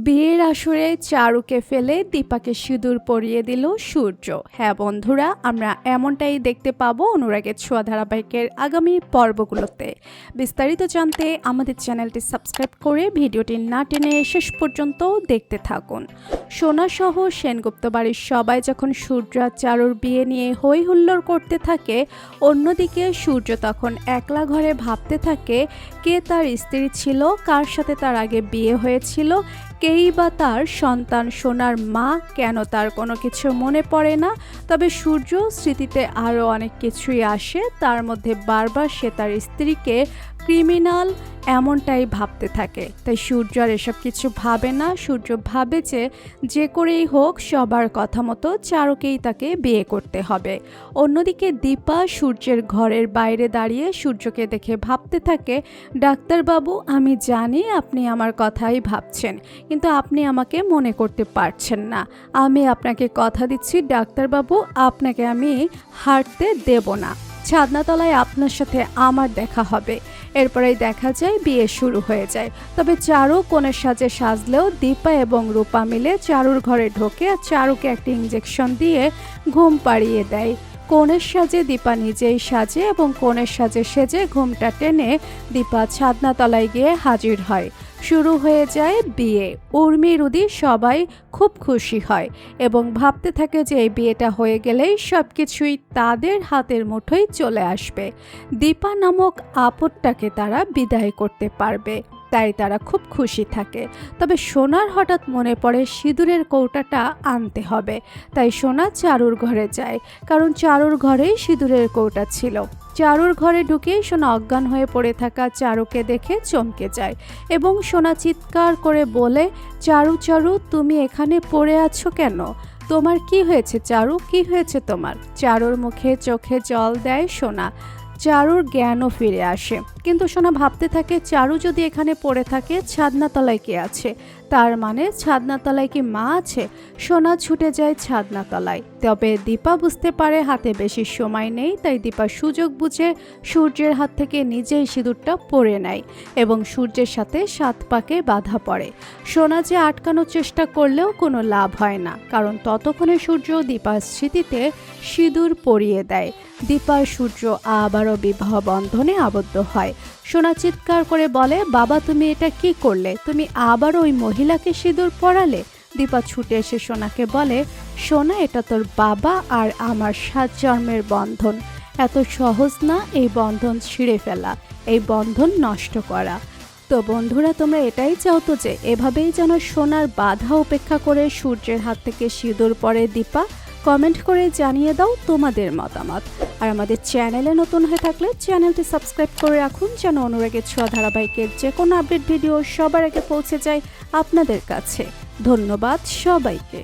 বিয়ের আসরে চারুকে ফেলে দীপাকে সিঁদুর পরিয়ে দিল সূর্য। হ্যাঁ বন্ধুরা, আমরা এমনটাই দেখতে পাবো অনুরাগের ছোঁয়া ধারাবাহিকের আগামী পর্বগুলোতে। বিস্তারিত জানতে আমাদের চ্যানেলটি সাবস্ক্রাইব করে ভিডিওটি না টেনে শেষ পর্যন্ত দেখতে থাকুন। সোনাসহ সেনগুপ্ত বাড়ির সবাই যখন সূর্য আর চারুর বিয়ে নিয়ে হই হুল্লোড় করতে থাকে, অন্যদিকে সূর্য তখন একলা ঘরে ভাবতে থাকে কে তার স্ত্রী ছিল, কার সাথে তার আগে বিয়ে হয়েছিল, কেই বা তার সন্তান সোনার মা, কেন তার কোনো কিছু মনে পড়ে না। তবে সূর্য স্মৃতিতে আরও অনেক কিছুই আসে, তার মধ্যে বারবার সে তার স্ত্রীকে ক্রিমিনাল এমনটাই ভাবতে থাকে। তাই সূর্য আর এসব কিছু ভাবে না। সূর্য ভাবে যে করেই হোক সবার কথা মতো চারুকেই তাকে বিয়ে করতে হবে। অন্যদিকে দীপা সূর্যের ঘরের বাইরে দাঁড়িয়ে সূর্যকে দেখে ভাবতে থাকে, ডাক্তারবাবু আমি জানি আপনি আমার কথাই ভাবছেন, কিন্তু আপনি আমাকে মনে করতে পারছেন না। আমি আপনাকে কথা দিচ্ছি ডাক্তারবাবু, আপনাকে আমি হাঁটতে দেব না। ছাদনাতলায় আপনার সাথে আমার দেখা হবে। এরপরেই দেখা যায় বিয়ে শুরু হয়ে যায়। তবে চারু কনের সাজে সাজলেও দীপা এবং রূপা মিলে চারুর ঘরে ঢোকে আর চারুকে একটা ইঞ্জেকশন দিয়ে ঘুম পাড়িয়ে দেয়। কনের সাজে দীপা নিজেই সাজে এবং কনের সাজে সেজে ঘুমটা টেনে দীপা ছাদনাতলায় গিয়ে হাজির হয়। শুরু হয়ে যায় বিয়ে। উর্মি রুদি সবাই খুব খুশি হয় এবং ভাবতে থাকে যে এই বিয়েটা হয়ে গেলেই সব কিছুই তাদের হাতের মুঠোয় চলে আসবে। দীপা নামক আপদটাকে তারা বিদায় করতে পারবে, তাই তারা খুব খুশি থাকে। তবে সোনার হঠাৎ মনে পড়ে সিঁদুরের কৌটাটা আনতে হবে, তাই সোনা চারুর ঘরে যায়, কারণ চারুর ঘরেই সিঁদুরের কৌটা ছিল। চারুর ঘরে ঢুকেই সোনা অজ্ঞান হয়ে পড়ে থাকা চারুকে দেখে চমকে যায় এবং সোনা চিৎকার করে বলে, চারু চারু তুমি এখানে পড়ে আছো কেন? তোমার কি হয়েছে চারু, কি হয়েছে তোমার? চারুর মুখে চোখে জল দেয় সোনা। চারুর জ্ঞানও ফিরে আসে, কিন্তু সোনা ভাবতে থাকে চারু যদি এখানে পড়ে থাকে ছাদনাতলায় কে আছে? তার মানে ছাদনাতলায় কি মা আছে? সোনা ছুটে যায় ছাদনাতলায়। তবে দীপা বুঝতে পারে হাতে বেশি সময় নেই, তাই দীপা সুযোগ বুঝে সূর্যের হাত থেকে নিজেই সিঁদুরটা পরে নেয় এবং সূর্যের সাথে 7 পাকে বাধা পড়ে। সোনা যে আটকানোর চেষ্টা করলেও কোনো লাভ হয় না, কারণ ততক্ষণে সূর্য দীপার স্মৃতিতে সিঁদুর পরিয়ে দেয়। দীপা সূর্য আবারও বিবাহ বন্ধনে আবদ্ধ হয়। সোনা চিৎকার করে বলে, বাবা তুমি এটা কি করলে? তুমি আবারও ওই মহিলাকে সিঁদুর পরালে? দীপা ছুটে এসে সোনাকে বলে, সোনা এটা তোর বাবা আর আমার 7 জন্মের বন্ধন, এত সহজ না এই বন্ধন ছিঁড়ে ফেলা, এই বন্ধন নষ্ট করা। তো বন্ধুরা, তোমরা এটাই চাও তো যে এভাবেই যেন সোনার বাধা উপেক্ষা করে সূর্যের হাত থেকে সিঁদুর পরে দীপা? কমেন্ট করে জানিয়ে দাও তোমাদের মতামত। আর আমাদের চ্যানেলে নতুন হয়ে থাকলে চ্যানেলটি সাবস্ক্রাইব করে রাখুন, যেন অনুরাগের ছোঁয়া ধারাবাহিকের যে কোনো আপডেট ভিডিও সবার আগে পৌঁছে যায় আপনাদের কাছে। ধন্যবাদ সবাইকে।